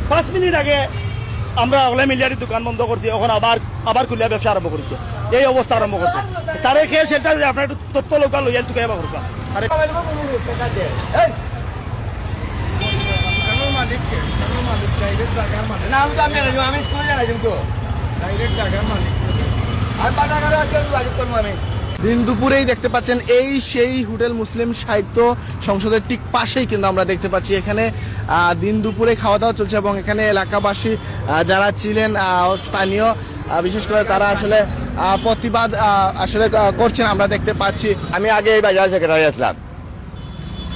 পাঁচ মিনিট আগে আমরা ওলা মিলিয়ারি দোকান বন্ধ করছি, এখন আবার খুলিয়া ব্যবসা আরম্ভ করছে, এই অবস্থা আরম্ভ করছে। তারে খেয়ে সেটা আপনার একটু তথ্য লোকাল লইয়া তুকে এবার করবা। দিন দুপুরেই দেখতে পাচ্ছেন এই সেই হোটেল মুসলিম সাহিত্য সংসদের ঠিক পাশেই কিন্তু আমরা দেখতে পাচ্ছি এখানে দিন দুপুরে খাওয়া দাওয়া চলছে এবং এখানে এলাকাবাসী যারা ছিলেন স্থানীয় বিশেষ করে তারা আসলে প্রতিবাদ আসলে করছেন আমরা দেখতে পাচ্ছি। আমি আগে এই বাজার সেক্রেটারি আসলাম,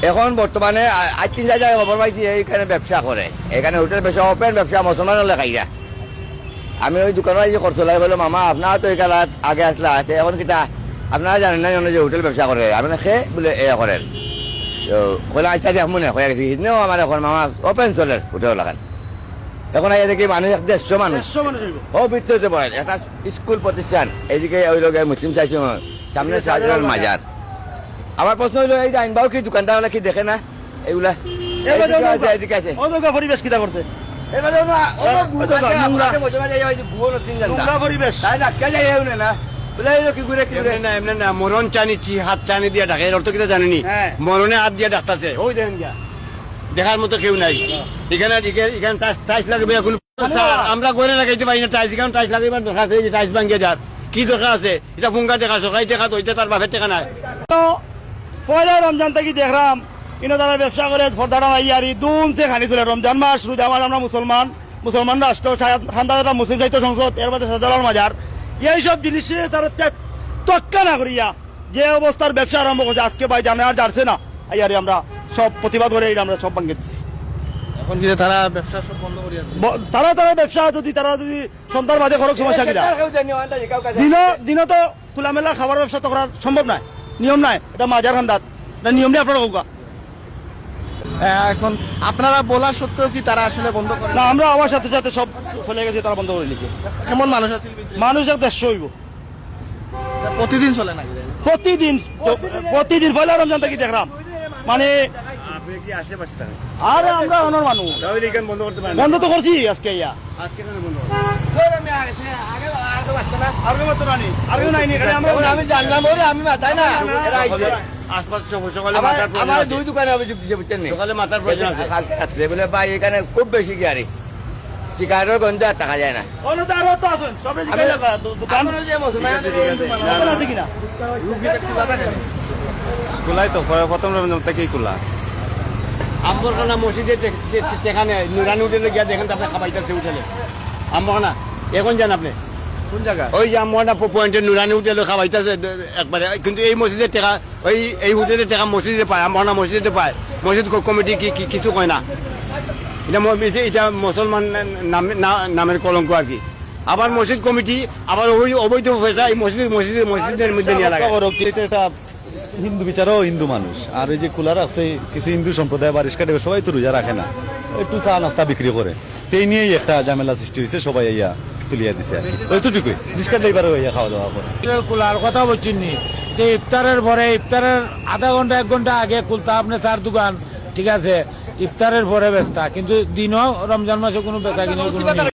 এখন বর্তমানে আজ 3 জায়গায় খবর পাইছি এইখানে ব্যবসা করে, এখানে হোটেল ব্যবসা ওপেন ব্যবসা মুসলমান লেখাইরা। আমি ওই দোকানে যে করছো বললো মামা আপনারা তো এখানে আগে আসলা, এখন কিতা আপনারা জানেন না যে হোটেল ব্যবসা করে, আপনারা খেয়ে বলে এ করেন তো বলে আচ্ছা দেখুন না হয়ে গেছে নেও আমার এখন মামা ওপেন চলে হোটেল লাগান। এখন এই দেখি মানুষ 150 মানুষ ও ভিতরে পড়ে একটা স্কুল প্রতিষ্ঠান, এইদিকে ওই লোক মুসলিম চাইছো সামনে শাহজালাল মাজার। আমার প্রশ্ন হইলো এই আইনবাও কি দোকানদার কি দেখে না এগুলা এদিকে আছে পরিবেশ কিটা করছে মরণ চানিছি হাত চানি দিয়া ডাকে অর্থ কিনা জানেনি, মরণে হাত দিয়া ডাকতেছে ওই দেখেন গিয়া দেখার মতো কেউ নাই। এখানে এখানে টাইস লাগবে এখন আমরা করে লাগাইতে পারি না টাইস, এখানে টাইস লাগাইবার দরকার আছে, যে টাইস ভাঙিয়ে যার কি দরকার আছে, এটা ফুঙ্গা দেখা সকাই দেখা তো তার বাপের টাকা নাই। পয়লা রমজান থেকে দেখলাম কিন্তু তারা ব্যবসা করে ফর্দারা ইয়ারি দুম সে খানি চলে রমজান মাস রোজা মাস, আমরা মুসলমান রাষ্ট্র খানদারা মুসলিম সাহিত্য সংসদ এর মধ্যে শাহজালাল মাজার এইসব জিনিসে তারা তক্কা না করিয়া যে অবস্থার ব্যবসা আরম্ভ করছে আজকে ভাই জানে আর যাচ্ছে না ইয়ারি আমরা সব প্রতিবাদ করে আমরা সব ভাঙে দিচ্ছি। এখন কিন্তু তারা ব্যবসা সব বন্ধ করিয়া তারা ব্যবসা তারা যদি সন্তান বাদে খরচ সমস্যা কিনা দিনও তো খোলামেলা খাবার ব্যবসা তো করা সম্ভব নয়, নিয়ম নাই, এটা মাজার খান্দাত নিয়ম নেই আপনারা কৌকা। এখন আপনারা বলা সত্ত্বেও কি তারা আসলে বন্ধ করে না? আমরা আমার সাথে সাথে সব চলে গেছে, তারা বন্ধ করে নিয়েছে। কেমন মানুষ আছে? মানুষ 150 হইব প্রতিদিন চলে না? প্রতিদিন পয়লা রমজান থেকে দেখলাম মানে আরে আমরা অনর মানুষ বন্ধ তো করছি আজকে আমি জানলাম আমি মাথায় না আমার দুই দোকানে অভিযোগ দিচ্ছে বুঝছেন বলে ভাই এখানে খুব বেশি গাড়ি শিকারের গন্ধ আর টাকা যায় না। খোলাই তো প্রথম রমজান থেকেই খোলা। আম্বরখানা মসজিদে সেখানে নুরানি উঠে গিয়া দেখেন আপনি খাবাইতেছে উঠেলে আম্বরখানা এখন যান আপনি কোন জায়গা? ওই যে আমরা পয়েন্টের নুরানি উঠেলে খাবাইতেছে একবারে, কিন্তু এই মসজিদের টাকা এই হোটেলের টাকা মসজিদে পায়, আমরা মসজিদে পায়, মসজিদ কমিটি কিছু কয় না। এটা মুসলমান নামের কলঙ্ক আর কি। আবার মসজিদ কমিটি আবার ওই অবৈধ পয়সা এই মসজিদের মধ্যে নিয়ে লাগে। এটা হিন্দু বিচারও হিন্দু মানুষ, আর এই যে কুলার আছে কিছু হিন্দু সম্প্রদায় বা রিস্কা দেবে সবাই তো রোজা রাখে না, একটু চা নাস্তা বিক্রি করে, এই নিয়েই একটা ঝামেলা সৃষ্টি হয়েছে, সবাই ইয়া তুলিয়া দিছে ওইটুকুই রিস্কা ড্রাইভারও ইয়া খাওয়া দাওয়া করে। কুলার কথা বলছি নি যে ইফতারের পরে ইফতারের আধা ঘন্টা 1 ঘন্টা আগে খুলতা আপনি 4 দোকান ঠিক আছে, ইফতারের পরে বেচতা, কিন্তু দিনও রমজান মাসে কোনো বেচা কিনে কোনো